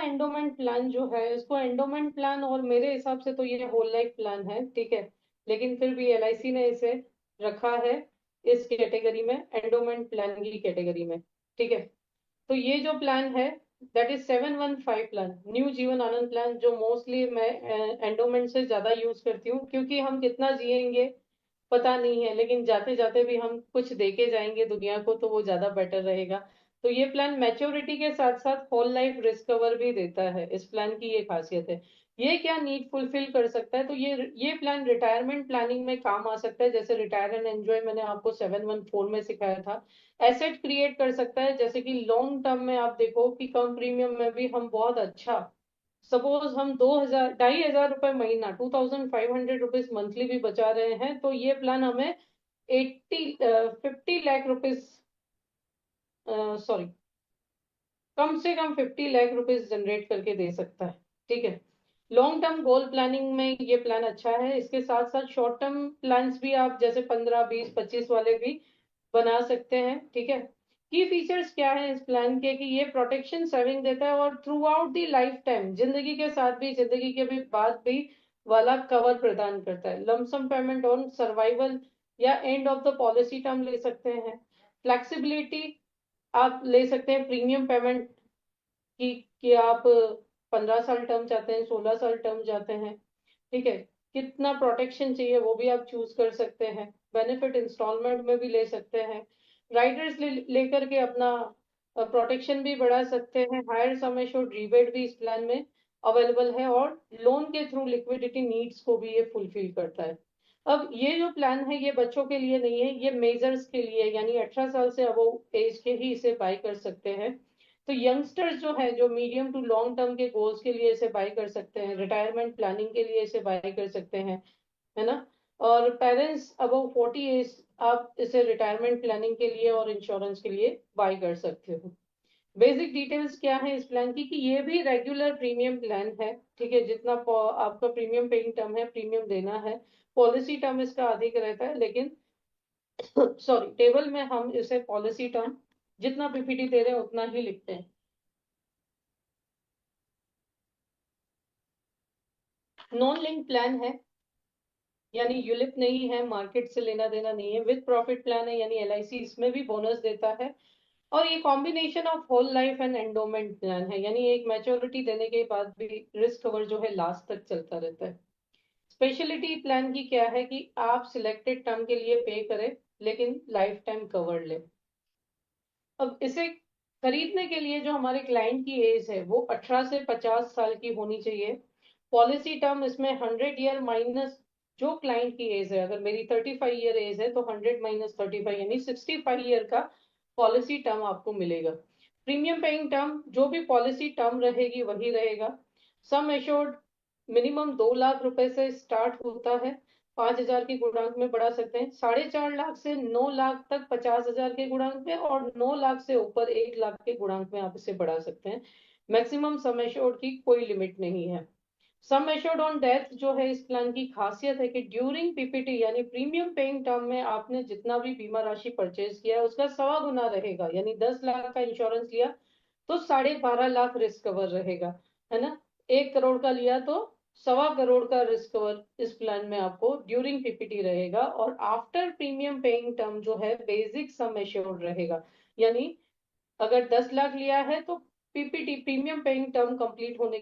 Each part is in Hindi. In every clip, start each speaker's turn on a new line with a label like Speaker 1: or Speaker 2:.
Speaker 1: एंडोमेंट प्लान जो है, इसको एंडोमेंट प्लान, और मेरे हिसाब से तो ये होल लाइफ प्लान है, ठीक है। लेकिन फिर भी एलआईसी ने इसे रखा है इस कैटेगरी में, एंडोमेंट प्लान की कैटेगरी में, ठीक है। तो ये जो प्लान है, that is 715 plan, new Jeevan Anand plan, जो मोस्टली मैं एंडोमेंट से ज्यादा यूज करती हूँ, क्योंकि हम कितना जिएंगे पता नहीं है, लेकिन जाते जाते भी हम कुछ देके जाएंगे दुनिया को, तो वो ज्यादा बेटर रहेगा। तो ये प्लान मैच्योरिटी के साथ साथ होल लाइफ रिस्क कवर भी देता है, इस प्लान की ये खासियत है। ये क्या नीड फुलफिल कर सकता है, तो ये प्लान रिटायरमेंट प्लानिंग में काम आ सकता है, जैसे रिटायर एंड एंजॉय मैंने आपको 714 में सिखाया था। एसेट क्रिएट कर सकता है, जैसे कि लॉन्ग टर्म में आप देखो कि कम प्रीमियम में भी हम बहुत अच्छा, सपोज हम 2000 2,500 रुपए महीना, 2,500 रुपीज मंथली भी बचा रहे हैं, तो ये प्लान हमें 50 लाख रुपीज, सॉरी, कम से कम 50 लाख रुपीज जनरेट करके दे सकता है, ठीक है। लॉन्ग टर्म गोल प्लानिंग में ये प्लान अच्छा है। इसके साथ साथ शॉर्ट टर्म प्लान्स भी आप जैसे 15, 20, 25 वाले भी बना सकते हैं, ठीक है। की फीचर्स क्या है इस प्लान के, कि ये प्रोटेक्शन सेविंग देता है और through out the life time, जिंदगी के साथ भी, जिंदगी के भी बाद भी वाला कवर प्रदान करता है। लमसम पेमेंट ऑन सर्वाइवल या end of the policy term ले सकते हैं। फ्लेक्सिबिलिटी आप ले सकते हैं प्रीमियम पेमेंट कि आप 15 साल टर्म चाहते हैं, 16 साल टर्म चाहते हैं, ठीक है। कितना प्रोटेक्शन चाहिए वो भी आप चूज कर सकते हैं। बेनिफिट इंस्टॉलमेंट में भी ले सकते हैं। राइडर्स लेकर के अपना प्रोटेक्शन भी बढ़ा सकते हैं। हायर सम एश्योर्ड रिबेट भी इस प्लान में अवेलेबल है, और लोन के थ्रू लिक्विडिटी नीड्स को भी ये फुलफिल करता है। अब ये जो प्लान है ये बच्चों के लिए नहीं है, ये मेजर्स के लिए, यानी 18 साल से अबव एज के ही इसे बाय कर सकते हैं। तो यंगस्टर्स जो है, जो मीडियम टू लॉन्ग टर्म के गोल्स के लिए इसे बाय कर सकते हैं, रिटायरमेंट प्लानिंग के लिए इसे बाय कर सकते हैं, है ना। और पेरेंट्स अबव 40 एज, आप इसे रिटायरमेंट प्लानिंग के लिए और इंश्योरेंस के लिए बाय कर सकते हो। बेसिक डिटेल्स क्या है इस प्लान की, कि ये भी रेगुलर प्रीमियम प्लान है, ठीक है। जितना आपका प्रीमियम पेइंग टर्म है, प्रीमियम देना है। पॉलिसी टर्म इसका अधिक रहता है, लेकिन सॉरी, टेबल में हम इसे पॉलिसी टर्म जितना पीपीटी दे रहे हैं उतना ही लिखते हैं। नॉन लिंक प्लान है, यानी यूलिप नहीं है, मार्केट से लेना देना नहीं है। विद प्रॉफिट प्लान है, यानी एलआईसी इसमें भी बोनस देता है। और ये combination of whole life and endowment plan है, यानी एक मैच्योरिटी देने के बाद भी रिस्क कवर जो है लास्ट तक चलता रहता है। स्पेशलिटी प्लान की क्या है, कि आप सिलेक्टेड टर्म के लिए पे करें, लेकिन लाइफ टाइम कवर ले। अब इसे खरीदने के लिए जो हमारे क्लाइंट की एज है वो 18 से 50 साल की होनी चाहिए। पॉलिसी टर्म इसमें 100 ईयर माइनस जो क्लाइंट की एज है, अगर मेरी 35 ईयर एज है तो 100 - 35 यानी 65 ईयर का पॉलिसी टर्म आपको मिलेगा। प्रीमियम पेइंग टर्म जो भी पॉलिसी टर्म रहेगी वही रहेगा। सम एश्योर्ड मिनिमम 2 लाख रुपए से स्टार्ट होता है, 5,000 के गुणांक में बढ़ा सकते हैं। 4.5 लाख से 9 लाख तक 50,000 के गुणांक में, और 9 लाख से ऊपर 1 लाख के गुणांक में आप इसे बढ़ा सकते हैं। मैक्सिमम सम एश्योर्ड की कोई लिमिट नहीं है। सम एश्योर्ड ऑन डेथ जो है इस प्लान की खासियत है, कि ड्यूरिंग पीपीटी यानी प्रीमियम पेइंग टर्म में आपने जितना भी बीमा राशि परचेज किया है उसका 1.25 गुना रहेगा, यानी 10 लाख का इंश्योरेंस लिया तो 12.5 लाख रिस्क कवर रहेगा, है ना। 1 करोड़ का लिया तो 1.25 करोड़ का रिस्क कवर इस प्लान में आपको ड्यूरिंग पीपीटी रहेगा। और आफ्टर प्रीमियम पेइंग टर्म जो है बेसिक सम एश्योर्ड रहेगा, यानी अगर 10 लाख लिया है तो PPT premium paying term complete होने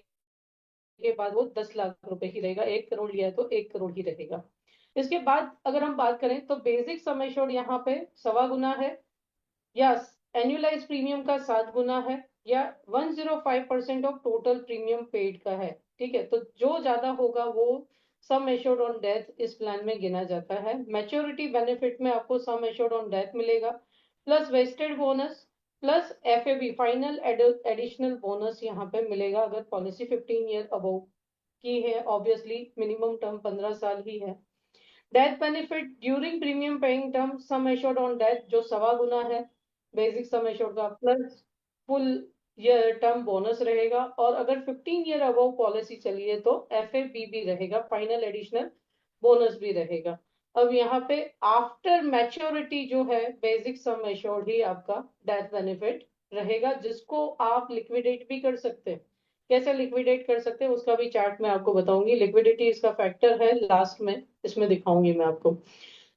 Speaker 1: के बाद वो 10 लाख रुपए ही रहेगा। 1 करोड़ लिया है तो 1 करोड़ ही रहेगा। इसके बाद अगर हम बात करें तो बेसिक सम एश्योर्ड यहाँ पे 1.25 गुना है, या एनुअलाइज प्रीमियम का 7 गुना है, या 105% ऑफ टोटल प्रीमियम पेड का है, ठीक है। तो जो ज्यादा होगा वो सम एश्योर्ड ऑन डेथ इस प्लान में गिना जाता है। मैच्योरिटी बेनिफिट में आपको सम एश्योर्ड ऑन डेथ मिलेगा, plus vested bonus, plus FAB final additional bonus यहाँ पे मिलेगा, अगर पॉलिसी 15 ईयर अबव की है। ऑब्वियसली मिनिमम टर्म 15 साल ही है। Death benefit during premium paying term some assured on death जो 1.25 गुना है बेसिक सम एश्योर्ड का, plus full year term bonus रहेगा। और अगर 15 ईयर अबव पॉलिसी चली है तो एफएबी भी रहेगा, फाइनल एडिशनल बोनस भी रहेगा। अब यहाँ पे आफ्टर मैच्योरिटी जो है बेसिक सम एश्योर्ड ही आपका डेथ बेनिफिट रहेगा, जिसको आप लिक्विडेट भी कर सकते हैं, कैसे लिक्विडेट कर सकते हैं उसका भी चार्ट मैं आपको बताऊंगी। लिक्विडिटी इसका फैक्टर है, लास्ट में इसमें दिखाऊंगी मैं आपको।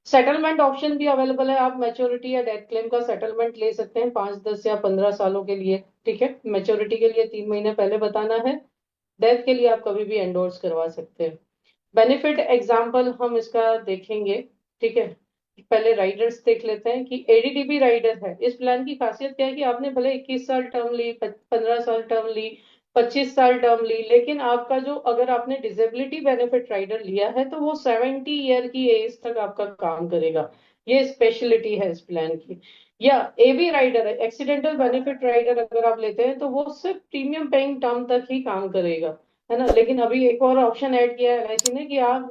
Speaker 1: सेटलमेंट ऑप्शन भी अवेलेबल है, आप मैच्योरिटी या डेथ क्लेम का सेटलमेंट ले सकते हैं 5, 10 या 15 सालों के लिए। ठीक है, मैच्योरिटी के लिए 3 महीने पहले बताना है, डेथ के लिए आप कभी भी एंडोर्स करवा सकते हैं। बेनिफिट एग्जाम्पल हम इसका देखेंगे। ठीक है, पहले राइडर्स देख लेते हैं कि एडीडीबी राइडर है। इस प्लान की खासियत क्या है कि आपने भले 21 साल टर्म ली, 15 साल टर्म ली, 25 साल टर्म ली, लेकिन आपका जो, अगर आपने डिसेबिलिटी बेनिफिट राइडर लिया है तो वो 70 ईयर की एज तक आपका काम करेगा। ये स्पेशलिटी है इस प्लान की। या एबी राइडर है, एक्सीडेंटल बेनिफिट राइडर अगर आप लेते हैं तो वो सिर्फ प्रीमियम पेइंग टर्म तक ही काम करेगा, है ना। लेकिन अभी एक और ऑप्शन ऐड किया है एलआईसी ने कि आप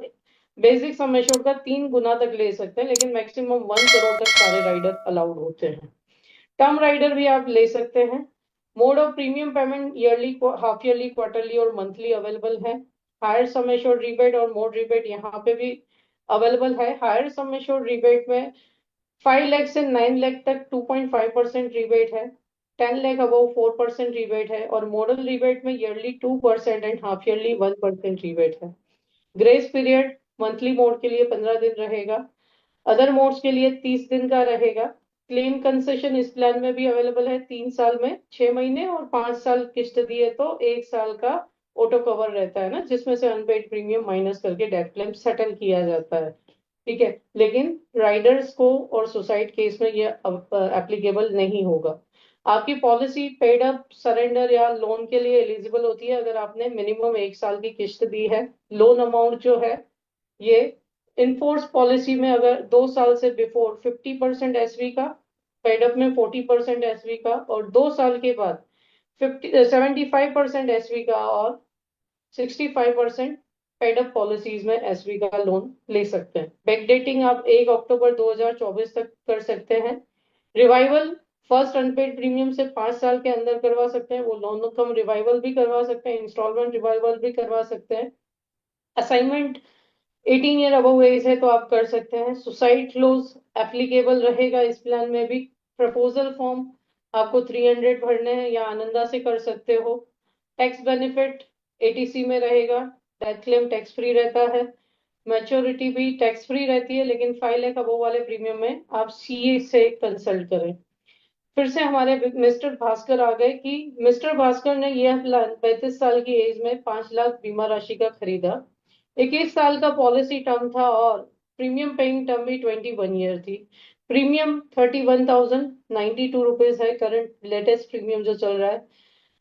Speaker 1: बेसिक सम एश्योर्ड का 3 गुना तक ले सकते हैं, लेकिन मैक्सिमम 1 करोड़ तक सारे राइडर अलाउड होते हैं। टर्म राइडर भी आप ले सकते हैं। Mode of premium payment yearly, half yearly, quarterly और मंथली अवेलेबल है। हायर सम एश्योर्ड रिबेट और मोड रिबेट यहाँ पे भी अवेलेबल है। हायर सम एश्योर्ड रिबेट में 5 लाख से 9 लाख तक 2.5% रिबेट है। 10 लाख अबव 4% रिबेट है। और मॉडल रिबेट में yearly 2% and half yearly 1% rebate है। ग्रेस पीरियड मंथली मोड के लिए 15 दिन रहेगा, अदर मोड्स के लिए 30 दिन का रहेगा। क्लेम कंसेशन इस प्लान में भी अवेलेबल है, 3 साल में 6 महीने और 5 साल किस्त दिए तो 1 साल का ऑटो कवर रहता है ना, जिसमें से अनपेड प्रीमियम माइनस करके डेथ क्लेम सेटल किया जाता है। ठीक है, लेकिन राइडर्स को और सुसाइड केस में ये एप्लीकेबल नहीं होगा। आपकी पॉलिसी पेड अप सरेंडर या लोन के लिए एलिजिबल होती है अगर आपने मिनिमम 1 साल की किस्त दी है। लोन अमाउंट जो है ये इनफोर्स पॉलिसी में अगर 2 साल से बिफोर 50% एसवी का, पेड अप में 40% एसवी का, और 2 साल के बाद 75% एसवी का और 65% पेड अप पॉलिसीज में एसवी का लोन ले सकते हैं। बैक डेटिंग आप 1 अक्टूबर 2024 तक कर सकते हैं। रिवाइवल फर्स्ट अनपेड प्रीमियम से 5 साल के अंदर करवा सकते हैं, वो लोन कम रिवाइवल भी करवा सकते हैं, इंस्टॉलमेंट रिवाइवल भी करवा सकते हैं। असाइनमेंट 18 ईयर अबव एज है तो आप कर सकते हैं। सुसाइड क्लोज एप्लीकेबल रहेगा इस प्लान में भी। प्रपोजल फॉर्म आपको 300 भरने हैं या आनंदा से कर सकते हो। टैक्स बेनिफिट एटीसी में रहेगा। डेथ क्लेम टैक्स फ्री रहता है। मैच्योरिटी भी टैक्स फ्री रहती है, लेकिन 5 लाख अबव वाले प्रीमियम में आप सीए से कंसल्ट करें। फिर से हमारे मिस्टर भास्कर आ गए कि मिस्टर भास्कर ने यह प्लान 35 साल की एज में 5 लाख बीमा राशि का खरीदा। 21 साल का पॉलिसी टर्म था और प्रीमियम पेइंग टर्म भी 21 ईयर थी। प्रीमियम 31,092 रुपीज है, करंट लेटेस्ट प्रीमियम जो चल रहा है।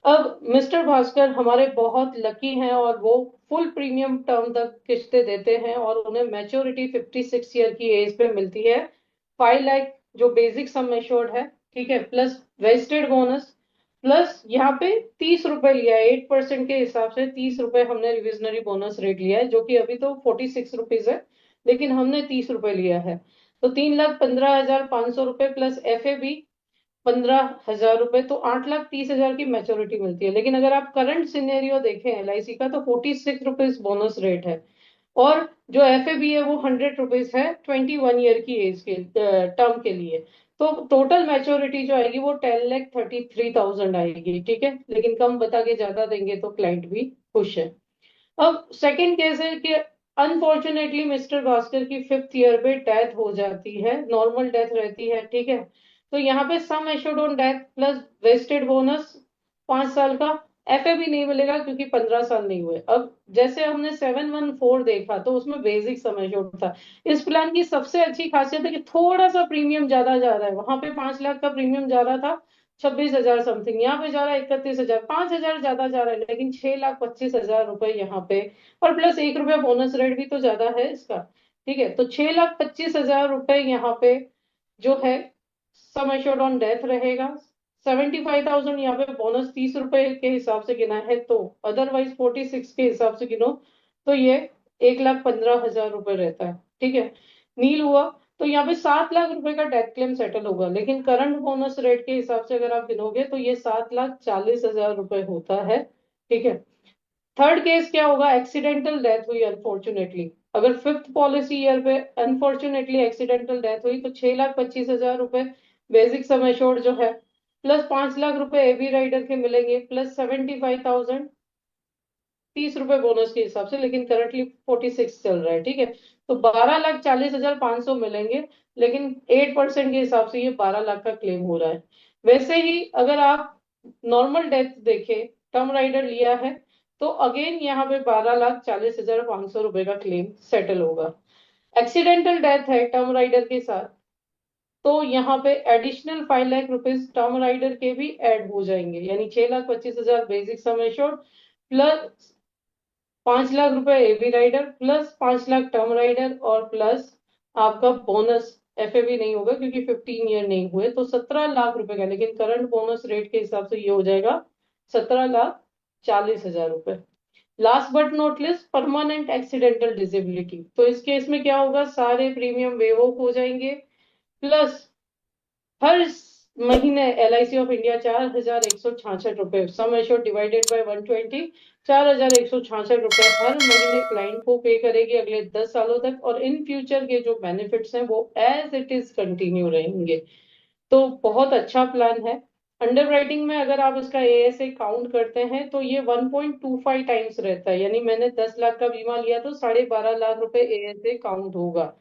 Speaker 1: अब मिस्टर भास्कर हमारे बहुत लकी हैं और वो फुल प्रीमियम टर्म तक किस्तें देते हैं और उन्हें मैच्योरिटी 56 ईयर की एज पे मिलती है। 5 लाख जो बेसिक सम एश्योर्ड है, ठीक है, प्लस वेस्टेड बोनस, प्लस यहाँ पे 30 रुपए लिया है 8% के हिसाब से। 30 रुपए हमने रिविजनरी बोनस रेट लिया है, जो कि अभी तो 46 रुपीज है, लेकिन हमने 30 रुपए लिया है। तो 3,15,500 रुपए प्लस एफ ए बी 15,000 रुपए, तो 8,30,000 की मैच्योरिटी मिलती है। लेकिन अगर आप करंट सिनेरियो देखें एलआईसी का तो 46 रुपीज बोनस रेट है। और जो एफ ए बी है वो 100 रुपीज है 21 ईयर की एज के टर्म के लिए। तो टोटल मैच्योरिटी जो आएगी वो 10,33,000 आएगी। ठीक है, लेकिन कम बता के ज्यादा देंगे तो क्लाइंट भी खुश है। अब सेकंड केस है कि अनफॉर्चुनेटली मिस्टर भास्कर की 5th ईयर पे डेथ हो जाती है, नॉर्मल डेथ रहती है। ठीक है, तो यहाँ पे sum assured on death plus vested bonus 5 साल का। एफए भी नहीं मिलेगा क्योंकि 15 साल नहीं हुए। अब जैसे हमने 714 देखा तो उसमें बेसिक सम एश्योर्ड था। इस प्लान की सबसे अच्छी खासियत है कि थोड़ा सा प्रीमियम ज्यादा जा रहा है, वहां पे 5 लाख का प्रीमियम जा रहा था 26,000 समथिंग, यहाँ पे जा रहा है 31,000, 5,000 ज्यादा जा रहा है, लेकिन 6,25,000 रुपए यहाँ पे। और प्लस 1 रुपया बोनस रेट भी तो ज्यादा है इसका। ठीक है, तो 6,25,000 रुपए यहाँ पे जो है सम एश्योर्ड ऑन डेथ रहेगा। 75,000 यहाँ पे बोनस 30 रुपए के हिसाब से गिना है, तो अदरवाइज 46 के हिसाब से गिनो तो ये 1,15,000 रुपए रहता है। ठीक है, नील हुआ तो यहाँ पे 7 लाख रुपए का डेथ क्लेम सेटल होगा, लेकिन करंट बोनस रेट के हिसाब से अगर आप गिनोगे तो ये 7,40,000 रुपए होता है। ठीक है, थर्ड केस क्या होगा, एक्सीडेंटल डेथ हुई अनफॉर्चुनेटली। अगर 5th पॉलिसी ईयर पे अनफॉर्चुनेटली एक्सीडेंटल डेथ हुई तो 6,25,000 रुपए बेसिक सम एश्योर्ड जो है, प्लस 5 लाख रुपए एबी राइडर के मिलेंगे, प्लस 75,000 30 रुपए बोनस के हिसाब से, लेकिन करंटली 46 चल रहा है, ठीक है। तो 12,40,500 मिलेंगे, लेकिन 8% के हिसाब से ये 12 लाख का क्लेम हो रहा है। वैसे ही अगर आप नॉर्मल डेथ देखें, टर्म राइडर लिया है, तो अगेन यहाँ पे 12,40,500 रुपए का क्लेम सेटल होगा। एक्सीडेंटल डेथ है टर्म राइडर के साथ, तो यहाँ पे additional 5 lakh rupees term rider के भी ऐड हो जाएंगे, यानी 6,25,000 basic sum assured plus 5 lakh रुपए AB rider plus 5 lakh term rider और प्लस आपका बोनस। एफएबी नहीं होगा क्योंकि 15 ईयर नहीं हुए, तो 17 लाख रुपए का, लेकिन करंट बोनस रेट के हिसाब से ये हो जाएगा 17,40,000 रुपए। Last but not list, permanent accidental disability. तो इस केस में क्या होगा, सारे प्रीमियम वेव ऑफ हो जाएंगे, प्लस हर महीने LIC ऑफ इंडिया 4,166 रुपए, सम एश्योर्ड डिवाइडेड बाय 120, 4,166 रुपए हर महीने क्लाइंट को पे करेगी अगले 10 सालों तक, और इन फ्यूचर के जो बेनिफिट्स हैं वो एज इट इज कंटिन्यू रहेंगे। तो बहुत अच्छा प्लान है। अंडर राइटिंग में अगर आप इसका ASA काउंट करते हैं तो ये 1.25 टाइम्स रहता है, यानी मैंने 10 लाख का बीमा लिया तो 12.5 लाख रुपए ASA काउंट होगा।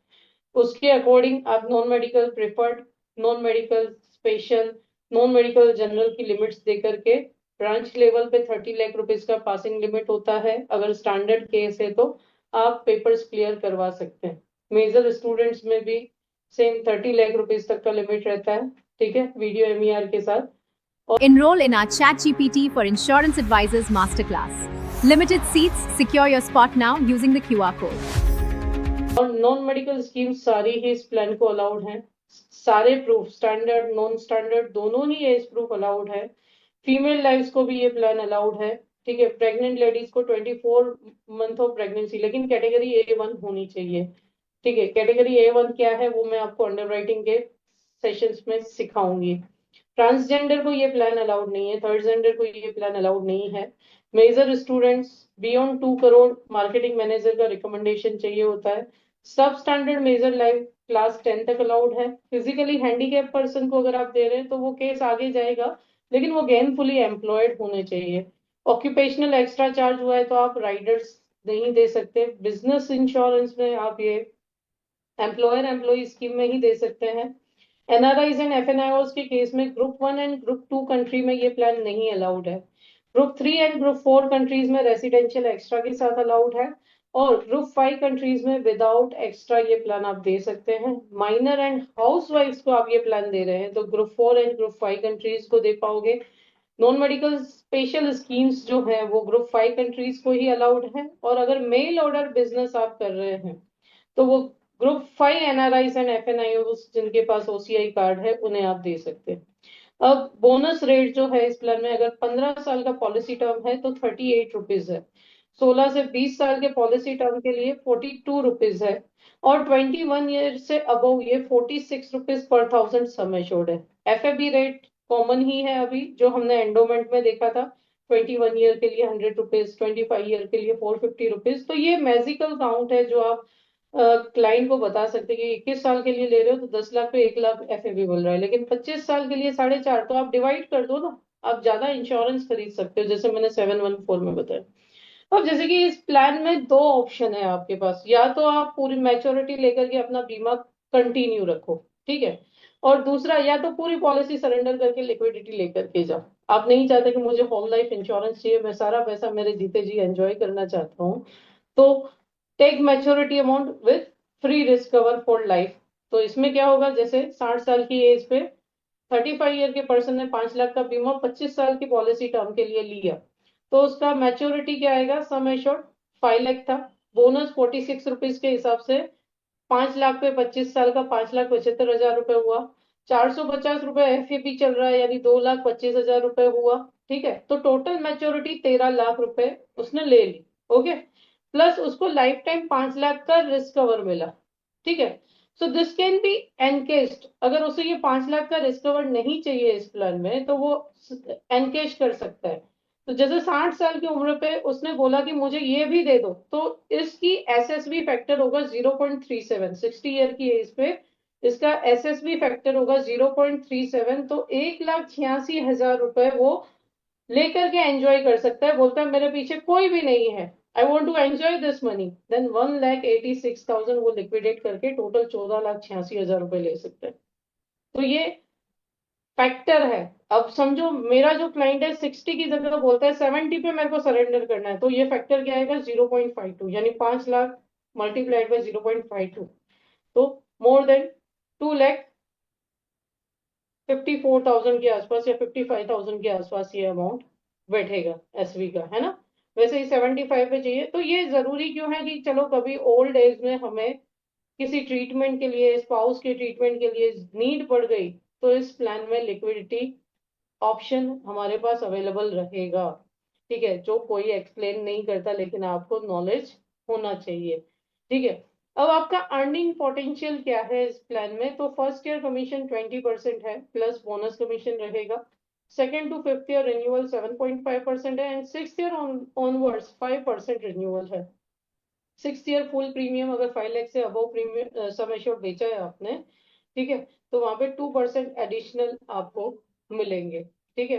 Speaker 1: उसके अकॉर्डिंग आप non medical preferred, non medical special, non medical general की लिमिट्स दे करके, ब्रांच लेवल पे 30 लाख रुपीज का पासिंग लिमिट होता है, अगर स्टैंडर्ड केस है तो आप पेपर्स क्लियर करवा सकते हैं। मेजर स्टूडेंट्स में भी सेम 30 लाख रुपीज तक का लिमिट रहता है, ठीक है, वीडियो MER के साथ।
Speaker 2: Enroll in our ChatGPT for Insurance Advisors Masterclass. Limited seats, secure your spot now using the QR code.
Speaker 1: और नॉन मेडिकल स्कीम सारी ही इस प्लान को अलाउड हैं, सारे प्रूफ स्टैंडर्ड नॉन स्टैंडर्ड दोनों ही एज प्रूफ अलाउड है। फीमेल लाइफ्स को भी ये प्लान अलाउड है, ठीक है। प्रेग्नेंट लेडीज को 24 मंथ ऑफ प्रेगनेंसी, लेकिन कैटेगरी A1 होनी चाहिए, ठीक है। कैटेगरी A1 क्या है वो मैं आपको अंडर राइटिंग के सेशंस में सिखाऊंगी। ट्रांसजेंडर को ये प्लान अलाउड नहीं है, थर्ड जेंडर को ये प्लान अलाउड नहीं है। Major students beyond 2 crore marketing manager का रिकमेंडेशन चाहिए होता है। सब स्टैंडर्ड मेजर लाइफ क्लास 10 तक अलाउड है। फिजिकली हैंडीकैप पर्सन को अगर आप दे रहे हैं तो वो केस आगे जाएगा, लेकिन वो गेनफुली एम्प्लॉयड होने चाहिए। ऑक्यूपेशनल एक्स्ट्रा चार्ज हुआ है तो आप राइडर्स नहीं दे सकते। बिजनेस इंश्योरेंस में आप ये एम्प्लॉयर एम्प्लॉय स्कीम में ही दे सकते हैं। NRIs एंड FNIOs के केस में ग्रुप 1 एंड ग्रुप 2 कंट्री में ये प्लान नहीं अलाउड है। ग्रुप 3 एंड ग्रुप 4 कंट्रीज में रेसिडेंशियल एक्स्ट्रा के साथ अलाउड है, और ग्रुप 5 कंट्रीज में विदाउट एक्स्ट्रा ये प्लान आप दे सकते हैं। माइनर एंड हाउस वाइफ को आप ये प्लान दे रहे हैं तो ग्रुप 4 एंड ग्रुप 5 कंट्रीज को दे पाओगे। नॉन मेडिकल स्पेशल स्कीम्स जो है वो ग्रुप 5 कंट्रीज को ही अलाउड है, और अगर मेल ऑर्डर बिजनेस आप कर रहे हैं तो वो ग्रुप 5 NRIs एंड FNIOs जिनके पास OCI कार्ड है उन्हें आप दे सकते हैं। अब बोनस रेट जो है इस प्लान में, अगर 15 साल का पॉलिसी टर्म है तो 38 रुपीज है, 16 से 20 साल के पॉलिसी टर्म के लिए 42 रुपीज है, और 21 ईयर से अबव ये 46 rupees per thousand sum assured है। FAB रेट कॉमन ही है अभी, जो हमने एंडोमेंट में देखा था, 21 ईयर के लिए 100 रुपीज, 25 ईयर के लिए 450 रुपीज। तो ये मैजिकल काउंट है जो आप क्लाइंट को बता सकते हैं कि 21 साल के लिए ले रहे हो तो 10 लाख पे 1 लाख FAB बोल रहा है, लेकिन 25 साल के लिए 4.5, तो आप डिवाइड कर दो ना, आप ज्यादा इंश्योरेंस खरीद सकते हो, जैसे मैंने 714 में बताया। अब जैसे कि इस प्लान में दो ऑप्शन है आपके पास, या तो आप पूरी मैच्योरिटी लेकर के अपना बीमा कंटिन्यू रखो, ठीक है, और दूसरा या तो पूरी पॉलिसी सरेंडर करके लिक्विडिटी लेकर के जाओ। आप नहीं चाहते कि मुझे होल लाइफ इंश्योरेंस चाहिए, मैं सारा पैसा मेरे जीते जी एंजॉय करना चाहता हूँ, तो take maturity amount with free risk cover for life. तो इसमें क्या होगा, जैसे 60 साल की एज पे 35 ईयर के पर्सन ने 5 लाख का बीमा 25 साल की पॉलिसी टर्म के लिए लिया, तो उसका मैच्योरिटी क्या आएगा, सम एश्योर्ड 5 लाख था, बोनस 46 रुपीज के हिसाब से 5 लाख पे 25 साल का 5,75,000 रुपए हुआ। 450 रुपए FAB चल रहा है, यानी 2,25,000 रुपए हुआ, ठीक है। तो टोटल मैच्योरिटी 13 लाख रुपए उसने ले ली, ओके। प्लस उसको लाइफ टाइम 5 लाख का रिस्क कवर मिला, ठीक है। So this can be encased, अगर उसे ये 5 लाख का रिस्क कवर नहीं चाहिए इस प्लान में तो वो एनकेश कर सकता है। तो जैसे 60 साल की उम्र पे उसने बोला कि मुझे ये भी दे दो, तो इसकी SSB फैक्टर होगा 0.37, 60 ईयर की एज पे इसका SSB फैक्टर होगा 0.37, तो 1,86,000 रुपए वो लेकर के एंजॉय कर सकता है। बोलता है मेरे पीछे कोई भी नहीं है, I want to enjoy this money, then 1,86,000 वो लिक्विडेट करके टोटल 14,86,000 रुपए ले सकते हैं। तो ये फैक्टर है। अब समझो मेरा जो क्लाइंट है 60 की जगह बोलता है 70 पे मेरे को सरेंडर करना है, तो ये फैक्टर क्या आएगा, 0.52, यानी 5 लाख मल्टीप्लाइड बाई 0.52, तो मोर देन 2,54,000 के आसपास या 55,000 के आसपास ये अमाउंट बैठेगा एसवी का, है ना। वैसे ही 75 पे चाहिए। तो ये जरूरी क्यों है कि चलो कभी ओल्ड एज में हमें किसी ट्रीटमेंट के लिए, स्पाउस के ट्रीटमेंट के लिए नीड पड़ गई, तो इस प्लान में लिक्विडिटी ऑप्शन हमारे पास अवेलेबल रहेगा। ठीक है, जो कोई एक्सप्लेन नहीं करता, लेकिन आपको नॉलेज होना चाहिए। ठीक है। अब आपका अर्निंग पोटेंशियल क्या है इस प्लान में, तो फर्स्ट ईयर कमीशन 20% है, प्लस बोनस कमीशन रहेगा। Second to fifth year renewal 7.5% है, and six year onwards 5% renewal है। सिक्स ईयर फुल प्रीमियम अगर 5 लाख से अबव प्रीमियम सम एश्योर्ड बेचा है आपने, ठीक है, तो वहां पे 2% एडिशनल आपको मिलेंगे। ठीक है।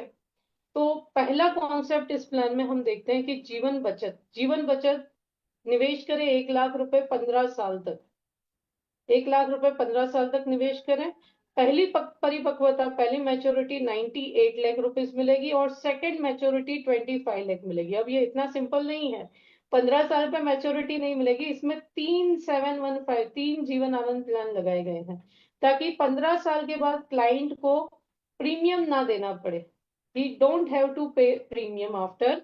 Speaker 1: तो पहला कॉन्सेप्ट इस प्लान में हम देखते हैं कि जीवन बचत। जीवन बचत निवेश करें 1 लाख रुपए 15 साल तक। 1 लाख रुपए 15 साल तक निवेश करें। पहली परिपक्वता, पहली मैच्योरिटी 98 लाख रुपीज मिलेगी, और सेकंड मैच्योरिटी 25 लाख मिलेगी। अब ये इतना सिंपल नहीं है, 15 साल पे मैच्योरिटी नहीं मिलेगी, इसमें 3 7 1 5 तीन जीवन आनंद प्लान लगाए गए हैं, ताकि 15 साल के बाद क्लाइंट को प्रीमियम ना देना पड़े। ही डोंट हैव टू पे प्रीमियम आफ्टर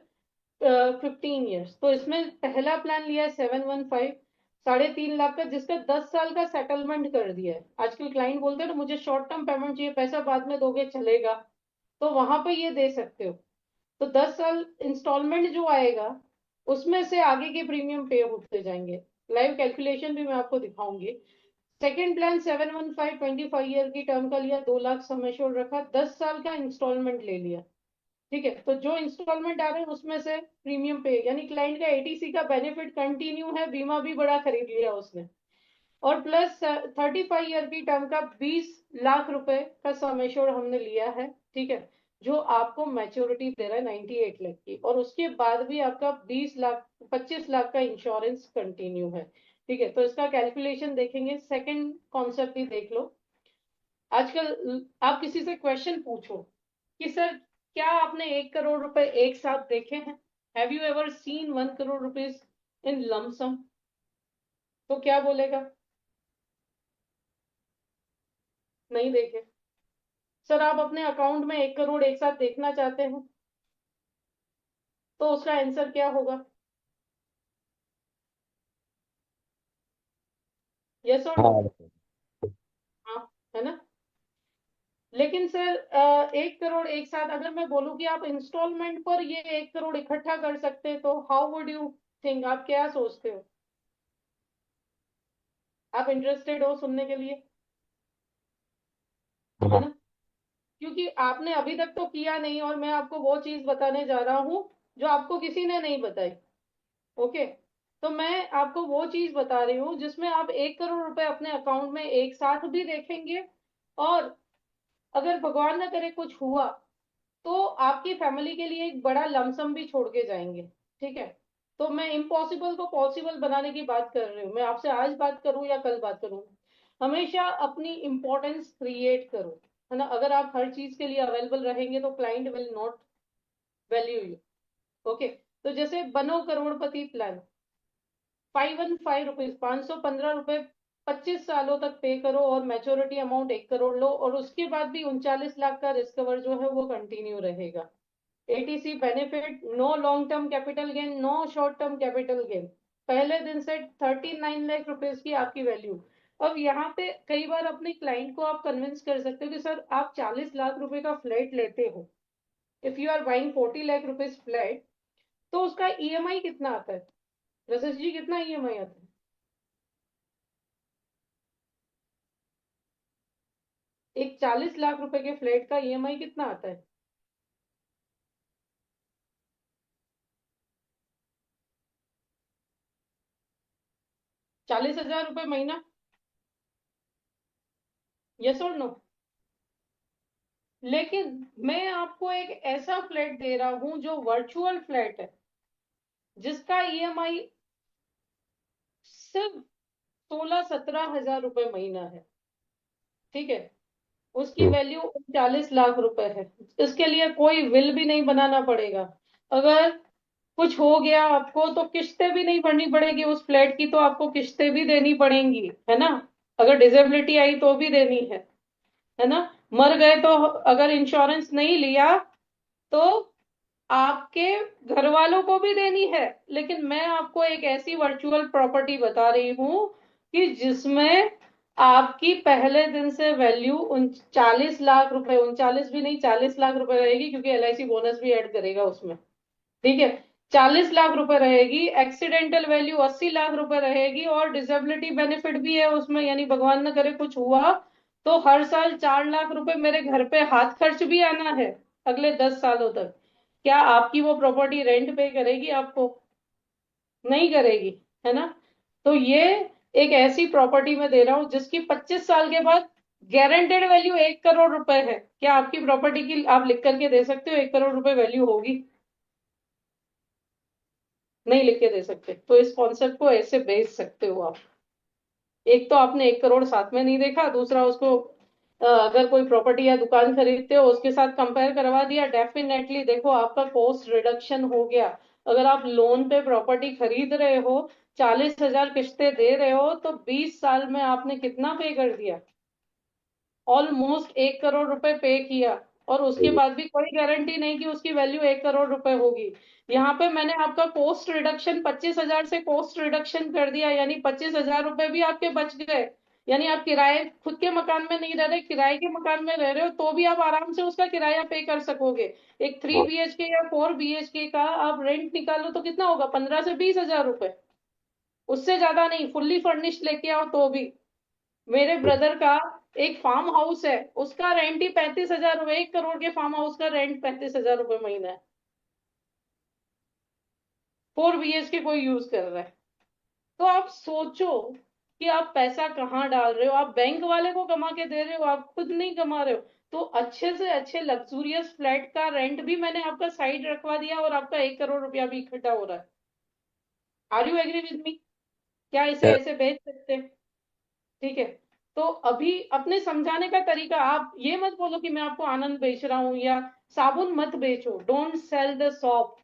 Speaker 1: 15 ईयर्स। तो इसमें पहला प्लान लिया है 715, 3.5 लाख का, जिसका 10 साल का सेटलमेंट कर दिया है। आजकल क्लाइंट बोलते हैं ना मुझे शॉर्ट टर्म पेमेंट चाहिए, पैसा बाद में दोगे चलेगा, तो वहां पे ये दे सकते हो। तो 10 साल इंस्टॉलमेंट जो आएगा, उसमें से आगे के प्रीमियम पे होते जाएंगे। लाइव कैलकुलेशन भी मैं आपको दिखाऊंगी। सेकेंड प्लान 715 25 ईयर की टर्म का लिया, 2 लाख सम एश्योर्ड रखा, 10 साल का इंस्टॉलमेंट ले लिया। ठीक है, तो जो इंस्टॉलमेंट आ रहे हैं उसमें से प्रीमियम पे, यानी क्लाइंट का एटीसी का बेनिफिट कंटिन्यू है, बीमा भी बड़ा खरीद लिया उसने। और प्लस 35 ईयर की टर्म का 20 लाख रुपए का सम एश्योर्ड हमने लिया है। ठीक है, जो आपको मैच्योरिटी दे रहा है 98 लाख की, और उसके बाद भी आपका 20 लाख 25 लाख का इंश्योरेंस कंटिन्यू है। ठीक है, तो इसका कैलकुलेशन देखेंगे। सेकंड कॉन्सेप्ट भी देख लो। आजकल आप किसी से क्वेश्चन पूछो कि सर क्या आपने 1 करोड़ रुपए एक साथ देखे हैं, have you ever seen 1 crore rupees in lump sum, तो क्या बोलेगा, नहीं देखे। सर आप अपने अकाउंट में 1 करोड़ एक साथ देखना चाहते हैं, तो उसका आंसर क्या होगा, यस और नो।
Speaker 3: हाँ।
Speaker 1: हाँ, है ना। लेकिन सर 1 करोड़ एक साथ अगर मैं बोलूं कि आप इंस्टॉलमेंट पर ये 1 करोड़ इकट्ठा कर सकते हैं, तो हाउ वुड यू थिंक, आप क्या सोचते हो, आप इंटरेस्टेड हो सुनने के लिए, है
Speaker 3: हाँ।
Speaker 1: ना। क्योंकि आपने अभी तक तो किया नहीं, और मैं आपको वो चीज बताने जा रहा हूँ जो आपको किसी ने नहीं बताई। ओके, तो मैं आपको वो चीज बता रही हूँ जिसमें आप 1 करोड़ रुपए अपने अकाउंट में एक साथ भी देखेंगे, और अगर भगवान न करे कुछ हुआ, तो आपकी फैमिली के लिए एक बड़ा लमसम भी छोड़ के जाएंगे। ठीक है, तो मैं इम्पॉसिबल को पॉसिबल बनाने की बात कर रही हूँ। मैं आपसे आज बात करूँ या कल बात करूँ, हमेशा अपनी इंपॉर्टेंस क्रिएट करो, है ना। अगर आप हर चीज के लिए अवेलेबल रहेंगे तो client will not value you. Okay, तो जैसे बनो करोड़पति प्लान, 515 रुपीज, 515 रुपए 25 सालों तक पे करो, और मैच्योरिटी अमाउंट 1 करोड़ लो, और उसके बाद भी 39 लाख का रिस्क कवर जो है वो कंटिन्यू रहेगा। ATC benefit, no long term capital gain, no short term capital gain, पहले दिन से 39 लाख रुपीज की आपकी वैल्यू। अब यहाँ पे कई बार अपने क्लाइंट को आप कन्विंस कर सकते हो कि सर आप 40 लाख रुपए का फ्लैट लेते हो, if you are buying 40 lakh rupees flat, तो उसका ईएमआई कितना आता है, रजत जी कितना ईएमआई आता है, एक 40 लाख रुपए के फ्लैट का ईएमआई कितना आता है, 40,000 रुपए महीना, यस और नो। लेकिन मैं आपको एक ऐसा फ्लैट दे रहा हूं जो वर्चुअल फ्लैट है, जिसका ईएमआई सिर्फ 16-17 हजार रुपए महीना है। ठीक है, उसकी
Speaker 3: हम्म।
Speaker 1: वैल्यू 39 लाख रुपए है। इसके लिए कोई विल भी नहीं बनाना पड़ेगा। अगर कुछ हो गया आपको तो किस्तें भी नहीं भरनी पड़ेगी उस फ्लैट की, तो आपको किस्तें भी देनी पड़ेंगी, है ना। अगर डिसेबिलिटी आई तो भी देनी है ना। मर गए तो, अगर इंश्योरेंस नहीं लिया तो आपके घर वालों को भी देनी है। लेकिन मैं आपको एक ऐसी वर्चुअल प्रॉपर्टी बता रही हूं कि जिसमें आपकी पहले दिन से वैल्यू 39 लाख रुपए, 39 भी नहीं 40 लाख रुपए रहेगी, क्योंकि एलआईसी बोनस भी ऐड करेगा उसमें। ठीक है, 40 लाख रुपए रहेगी, एक्सीडेंटल वैल्यू 80 लाख रुपए रहेगी, और डिसेबिलिटी बेनिफिट भी है उसमें, यानी भगवान न करे कुछ हुआ तो हर साल 4 लाख रुपए मेरे घर पे हाथ खर्च भी आना है अगले 10 सालों तक। क्या आपकी वो प्रॉपर्टी रेंट पे करेगी आपको? नहीं करेगी, है ना। तो ये एक ऐसी प्रॉपर्टी मैं दे रहा हूं जिसकी 25 साल के बाद गारंटेड वैल्यू 1 करोड़ रुपए है। क्या आपकी प्रॉपर्टी की आप लिख करके दे सकते हो 1 करोड़ रुपए वैल्यू होगी? नहीं लिख के दे सकते, तो इस कॉन्सेप्ट को ऐसे बेच सकते हो आप। एक तो आपने 1 करोड़ साथ में नहीं देखा, दूसरा उसको अगर कोई प्रॉपर्टी या दुकान खरीदते हो उसके साथ कंपेयर करवा दिया। डेफिनेटली देखो, आपका कॉस्ट रिडक्शन हो गया। अगर आप लोन पे प्रॉपर्टी खरीद रहे हो, 40 हजार किस्तें दे रहे हो, तो 20 साल में आपने कितना पे कर दिया? ऑलमोस्ट 1 करोड़ रुपए पे किया। और उसके
Speaker 3: हम्म।
Speaker 1: बाद भी कोई गारंटी नहीं कि उसकी वैल्यू 1 करोड़ रुपए होगी। यहाँ पे मैंने आपका कॉस्ट रिडक्शन 25 हजार से कॉस्ट रिडक्शन कर दिया, यानी 25 हजार रुपए भी आपके बच गए। यानी आप किराए, खुद के मकान में नहीं रह रहे, किराए के मकान में रह रहे हो, तो भी आप आराम से उसका किराया पे कर सकोगे। एक थ्री
Speaker 3: हाँ।
Speaker 1: बीएचके या 4 बीएचके का आप रेंट निकालो तो कितना होगा? 15 से 20 हजार रुपए। उससे ज्यादा नहीं, फुल्ली फर्निश्ड लेके आओ तो भी। मेरे ब्रदर का एक फार्म हाउस है, उसका रेंट ही 35 हजार रुपए, 1 करोड़ के फार्म हाउस का रेंट 35 हजार रुपए महीना है। 4 बीएचके कोई यूज कर रहा है। तो आप सोचो कि आप पैसा कहाँ डाल रहे हो। आप बैंक वाले को कमा के दे रहे हो, आप खुद नहीं कमा रहे हो। तो अच्छे से अच्छे लग्जूरियस फ्लैट का रेंट भी मैंने आपका साइड रखवा दिया, और आपका 1 करोड़ रुपया भी इकट्ठा हो रहा है। Are you agree with me? क्या इसे
Speaker 3: या-
Speaker 1: ऐसे बेच सकते हैं? ठीक है। तो अभी अपने समझाने का तरीका, आप ये मत बोलो कि मैं आपको आनंद बेच रहा हूं, या साबुन मत बेचो। Don't sell the shop,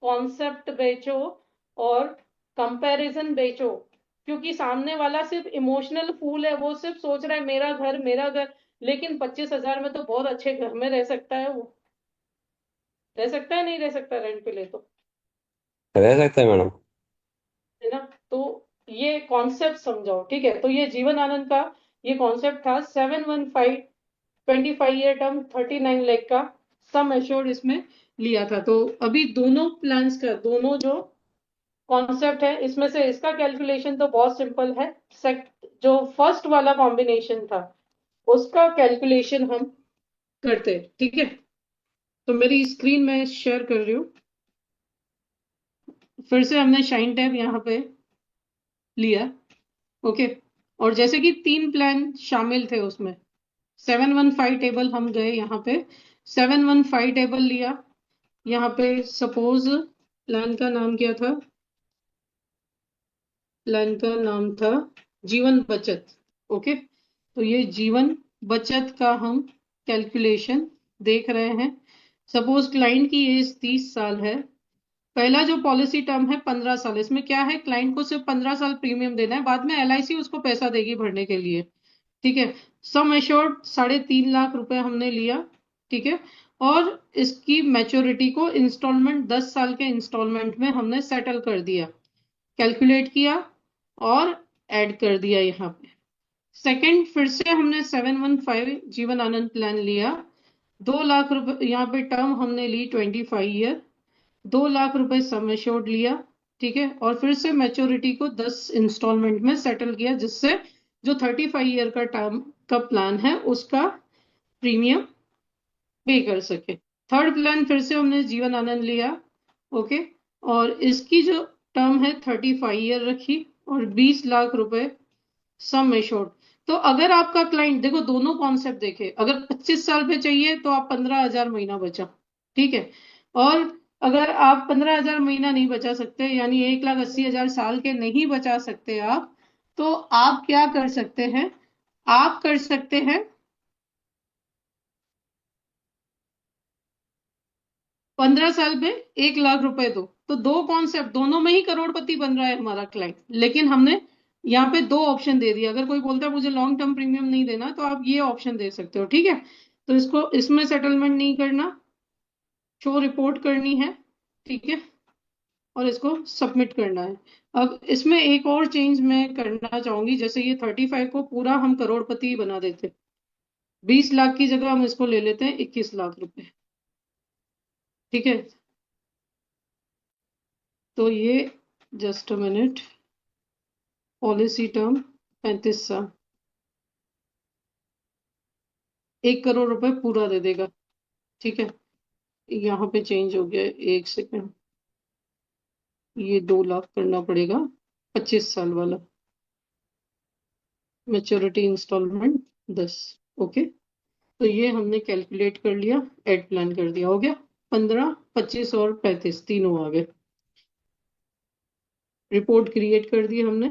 Speaker 1: concept बेचो और कंपैरिजन बेचो। क्योंकि सामने वाला सिर्फ इमोशनल फूल है, वो सिर्फ सोच रहा है मेरा घर मेरा घर। लेकिन 25 हजार में तो बहुत अच्छे घर में रह सकता है वो। रह सकता है, नहीं रह सकता रेंट पे ले तो?
Speaker 3: रह सकता है मैडम।
Speaker 1: है ना। तो ये कॉन्सेप्ट समझाओ, ठीक है। तो ये जीवन आनंद का ये कॉन्सेप्ट था। 715 25 ईयर टर्म 39 लाख का सम एश्योर्ड इसमें लिया था। तो अभी दोनों प्लान्स का, दोनों जो कॉन्सेप्ट है, इसमें से इसका कैलकुलेशन तो बहुत सिंपल है। जो फर्स्ट वाला कॉम्बिनेशन था उसका कैलकुलेशन हम करते हैं, ठीक है। तो मेरी स्क्रीन में शेयर कर रही हूँ। फिर से हमने शाइन टैब यहाँ पे लिया, ओके। और जैसे कि 3 प्लान शामिल थे उसमें, 715 टेबल हम गए यहाँ पे। 715 टेबल लिया। यहाँ पे सपोज प्लान का नाम क्या था? प्लान का नाम था जीवन बचत, ओके। तो ये जीवन बचत का हम कैलकुलेशन देख रहे हैं। सपोज क्लाइंट की एज 30 साल है। पहला जो पॉलिसी टर्म है 15 साल। इसमें क्या है, क्लाइंट को सिर्फ 15 साल प्रीमियम देना है, बाद में एलआईसी उसको पैसा देगी भरने के लिए। ठीक है। सम एश्योर्ड 3.5 लाख रुपए हमने लिया, ठीक है। और इसकी मैच्योरिटी को इंस्टॉलमेंट 10 साल के इंस्टॉलमेंट में हमने सेटल कर दिया, कैलकुलेट किया और ऐड कर दिया यहाँ पे। सेकंड, फिर से हमने 715 जीवन आनंद प्लान लिया। 2 लाख रुपए यहाँ पे टर्म हमने ली 25 ईयर। 2 लाख रुपए सम एश्योर्ड लिया, ठीक है। और फिर से मैच्योरिटी को 10 इंस्टॉलमेंट में सेटल किया, जिससे जो 35 ईयर का टर्म का प्लान है उसका प्रीमियम पे कर सके। थर्ड प्लान फिर से हमने जीवन आनंद लिया, ओके। और इसकी जो टर्म है 35 ईयर रखी, और 20 लाख रुपए सम एश्योर्ड। तो अगर आपका क्लाइंट, देखो दोनों कॉन्सेप्ट देखे, अगर 25 साल पे चाहिए तो आप 15,000 महीना बचा, ठीक है। और अगर आप 15,000 महीना नहीं बचा सकते, यानी 1,80,000 साल के नहीं बचा सकते आप, तो आप क्या कर सकते हैं, आप कर सकते हैं 15 साल पे 1,00,000 रुपए दो। तो दो कॉन्सेप्ट, दोनों में ही करोड़पति बन रहा है हमारा क्लाइंट, लेकिन हमने यहाँ पे दो ऑप्शन दे दिया। अगर कोई बोलता है मुझे लॉन्ग टर्म प्रीमियम नहीं देना, तो आप ये ऑप्शन दे सकते हो, ठीक है। तो इसको, इसमें सेटलमेंट नहीं करना, शो रिपोर्ट करनी है, ठीक है, और इसको सबमिट करना है। अब इसमें एक और चेंज मैं करना चाहूंगी, जैसे ये 35 को पूरा हम करोड़पति बना देते, 20 लाख की जगह हम इसको ले लेते हैं 21 लाख रुपए, ठीक है। तो ये, just a minute, policy term 35 साल, 1 करोड़ रुपए पूरा दे देगा, ठीक है। यहाँ पे चेंज हो गया है, एक सेकंड, ये 2 लाख करना पड़ेगा, 25 साल वाला, मेच्योरिटी इंस्टॉलमेंट 10, ओके। तो ये हमने कैलकुलेट कर लिया, एड प्लान कर दिया, हो गया। 15, 25 और 35 तीनों आ गए, रिपोर्ट क्रिएट कर दी हमने।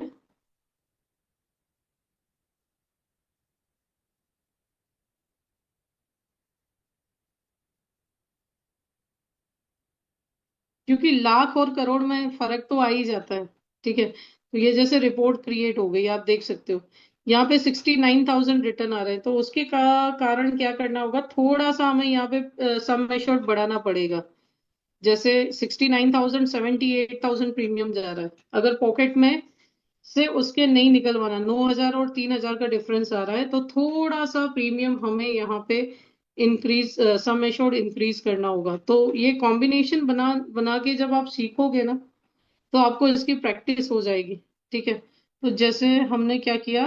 Speaker 1: क्योंकि लाख और करोड़ में फर्क तो आ ही जाता है, ठीक है। तो ये जैसे रिपोर्ट क्रिएट हो गई, आप देख सकते हो यहाँ पे 69,000 रिटर्न आ रहे हैं। तो उसके कारण क्या करना होगा, थोड़ा सा हमें यहाँ पे सम एश्योर्ड बढ़ाना पड़ेगा। जैसे 69,000, 78,000 प्रीमियम जा रहा है, अगर पॉकेट में से उसके नहीं निकलवाना, 9,000 और 3,000 का डिफरेंस आ रहा है, तो थोड़ा सा प्रीमियम हमें यहाँ पे इंक्रीज, सम एश्योर्ड इंक्रीज करना होगा। तो ये कॉम्बिनेशन बना बना के जब आप सीखोगे ना, तो आपको इसकी प्रैक्टिस हो जाएगी, ठीक है। तो जैसे हमने क्या किया,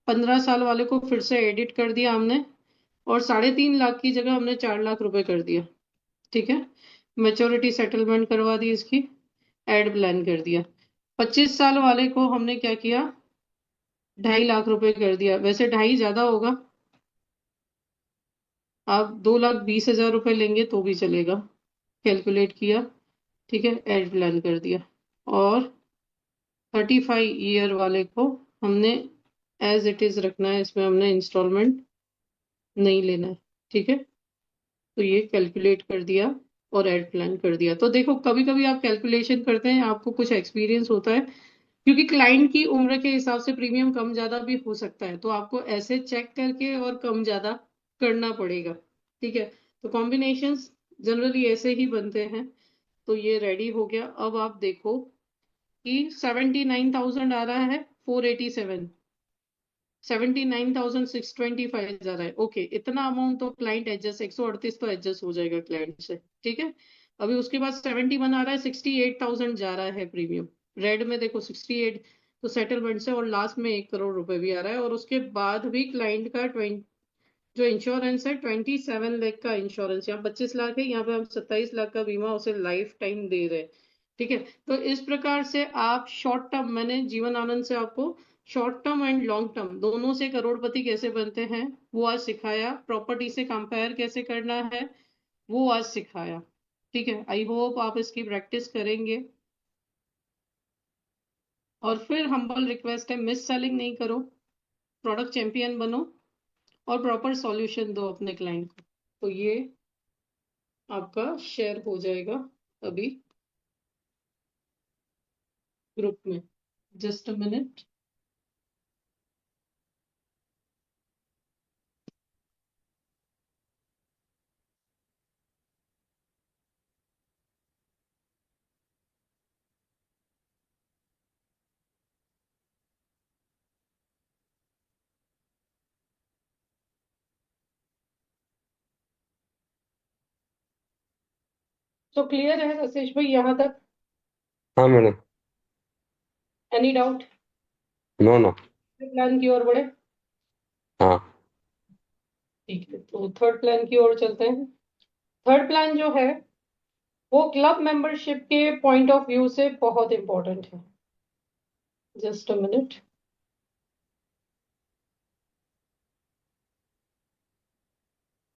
Speaker 1: 15 साल वाले को फिर से एडिट कर दिया हमने, और 3.5 लाख की जगह हमने 4 लाख रुपए कर दिया, ठीक है। मेच्योरिटी सेटलमेंट करवा दी इसकी, एड प्लान कर दिया। 25 साल वाले को हमने क्या किया, 2.5 लाख रुपए कर दिया। वैसे ढाई ज्यादा होगा, आप 2,20,000 रुपए लेंगे तो भी चलेगा, कैलकुलेट किया, ठीक है, एड प्लान कर दिया। और 35 ईयर वाले को हमने एज इट इज रखना है, इसमें हमने इंस्टॉलमेंट नहीं लेना है, ठीक है। तो ये कैलकुलेट कर दिया और एड प्लान कर दिया। तो देखो, कभी कभी आप कैलकुलेशन करते हैं, आपको कुछ एक्सपीरियंस होता है, क्योंकि क्लाइंट की उम्र के हिसाब से प्रीमियम कम ज्यादा भी हो सकता है, तो आपको ऐसे चेक करके और कम ज्यादा करना पड़ेगा, ठीक है। तो कॉम्बिनेशंस जनरली ऐसे ही बनते हैं। तो ये रेडी हो गया। अब आप देखो कि 79,000 आ रहा है, 487, 79,625 जा रहा है, ओके। इतना अमाउंट तो क्लाइंट एडजस्ट, 138 तो एडजस्ट हो जाएगा क्लाइंट से, ठीक है। अभी उसके बाद 71 आ रहा है, 68,000 जा रहा है प्रीमियम, रेड में देखो 68, तो सेटलमेंट से, और लास्ट में 1 करोड़ रुपए भी आ रहा है। और उसके बाद भी क्लाइंट का 20, जो इंश्योरेंस है 27 लाख का इंश्योरेंस, यहाँ 25 लाख है, यहाँ पे हम 27 लाख का बीमा उसे लाइफ टाइम दे रहे हैं, ठीक है। तो इस प्रकार से आप शॉर्ट टर्म, मैंने जीवन आनंद से आपको short term and long term दोनों से करोड़पति कैसे बनते हैं वो आज सिखाया, प्रॉपर्टी से कंपेयर कैसे करना है वो आज सिखाया, ठीक है। आई होप आप इसकी प्रैक्टिस करेंगे। और फिर हम्बल रिक्वेस्ट है, मिस सेलिंग नहीं करो, प्रोडक्ट चैंपियन बनो, और प्रॉपर सॉल्यूशन दो अपने क्लाइंट को। तो ये आपका शेयर हो जाएगा अभी ग्रुप में, जस्ट अ मिनट। तो क्लियर है राजेश भाई यहाँ तक?
Speaker 3: हाँ madam.
Speaker 1: Any doubt?
Speaker 3: No no.
Speaker 1: Plan की ओर बढ़े?
Speaker 3: हाँ।
Speaker 1: ठीक है, तो थर्ड प्लान की ओर चलते हैं। थर्ड प्लान जो है वो क्लब मेंबरशिप के पॉइंट ऑफ व्यू से बहुत इंपॉर्टेंट है। Just a minute.